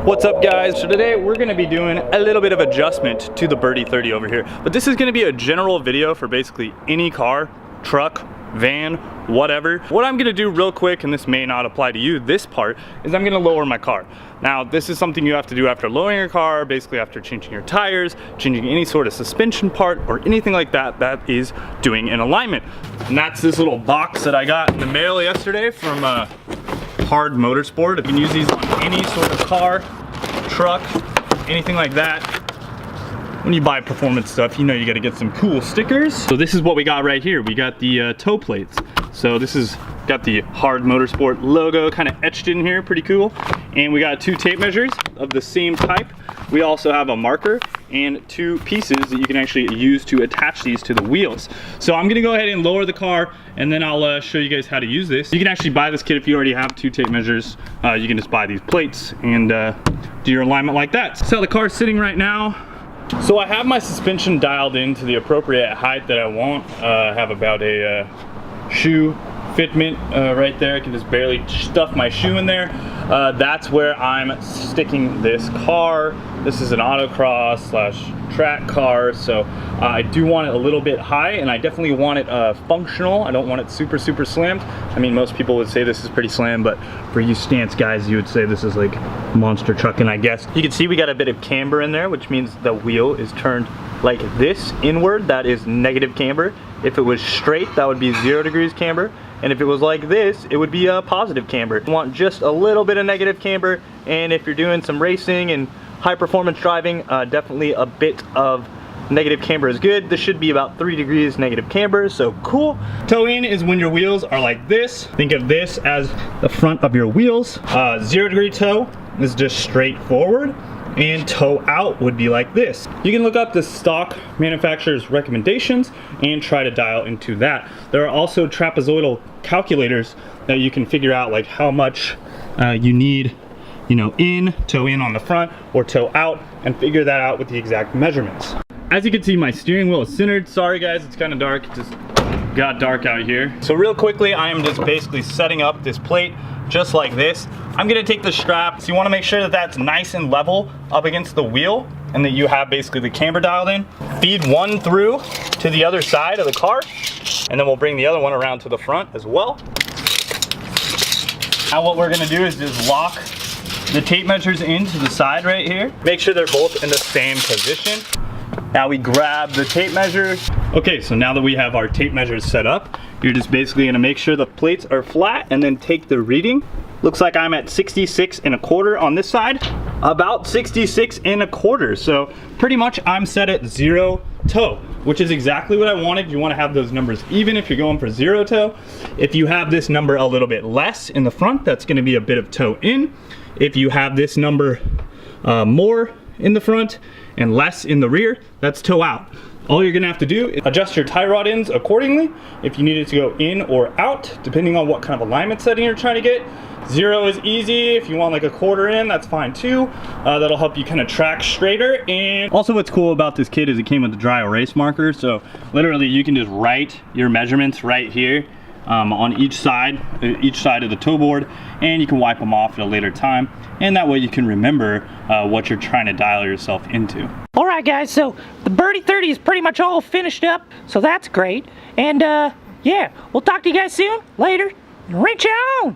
What's up guys? So today we're going to be doing a little bit of adjustment to the Birdie 30 over here. But this is going to be a general video for basically any car, truck, van, whatever. What I'm going to do real quick, and this may not apply to you, this part, is I'm going to lower my car. Now this is something you have to do after lowering your car, basically after changing your tires, changing any sort of suspension part or anything like that that is doing an alignment. And that's this little box that I got in the mail yesterday from Motorsport. You can use these on any sort of car, truck, anything like that. When you buy performance stuff, you know you got to get some cool stickers. So this is what we got right here. We got the toe plates. So this is got the Motorsport logo kind of etched in here, pretty cool. And we got 2 tape measures of the same type. We also have a marker and 2 pieces that you can actually use to attach these to the wheels. So I'm gonna go ahead and lower the car, and then I'll show you guys how to use this. You can actually buy this kit if you already have 2 tape measures. You can just buy these plates and do your alignment like that. So the car's sitting right now. So I have my suspension dialed in to the appropriate height that I want. I have about a shoe fitment right there. I can just barely stuff my shoe in there. That's where I'm sticking this car. This is an autocross / track car, so I do want it a little bit high, and I definitely want it functional. I don't want it super slammed. I mean, most people would say this is pretty slam, but for you stance guys, you would say this is like monster trucking, I guess. You can see we got a bit of camber in there, which means the wheel is turned like this inward. That is negative camber. If it was straight, that would be 0 degrees camber. And if it was like this, it would be a positive camber. You want just a little bit of negative camber, and if you're doing some racing and high performance driving, definitely a bit of negative camber is good. This should be about 3 degrees negative camber, so cool. Toe in is when your wheels are like this. Think of this as the front of your wheels. 0 degree toe is just straight forward, and toe out would be like this. You can look up the stock manufacturer's recommendations and try to dial into that. There are also trapezoidal calculators that you can figure out like how much you need, you know, toe in on the front or toe out, and figure that out with the exact measurements. As you can see, my steering wheel is centered. Sorry guys, it's kind of dark. It just got dark out here. So real quickly, I am just basically setting up this plate just like this. I'm gonna take the strap, so you wanna make sure that that's nice and level up against the wheel, and that you have basically the camber dialed in. Feed one through to the other side of the car, and then we'll bring the other one around to the front as well. Now what we're gonna do is just lock the tape measures into the side right here. Make sure they're both in the same position. Now we grab the tape measures. Okay, so now that we have our tape measures set up, you're just basically gonna make sure the plates are flat and then take the reading. Looks like I'm at 66 1/4 on this side, about 66 1/4. So pretty much I'm set at 0 toe, which is exactly what I wanted. You wanna have those numbers even if you're going for 0 toe. If you have this number a little bit less in the front, that's gonna be a bit of toe in. If you have this number more in the front and less in the rear, that's toe out. All you're gonna have to do is adjust your tie rod ends accordingly if you need it to go in or out, depending on what kind of alignment setting you're trying to get. 0 is easy. If you want like a 1/4 in, that's fine too. That'll help you kind of track straighter. And also what's cool about this kit is it came with a dry erase marker, so literally you can just write your measurements right here on each side of the toe board, and you can wipe them off at a later time, and that way you can remember what you're trying to dial yourself into. All right guys, so the Birdie 30 is pretty much all finished up, so that's great. And yeah, we'll talk to you guys soon, later, and reach on!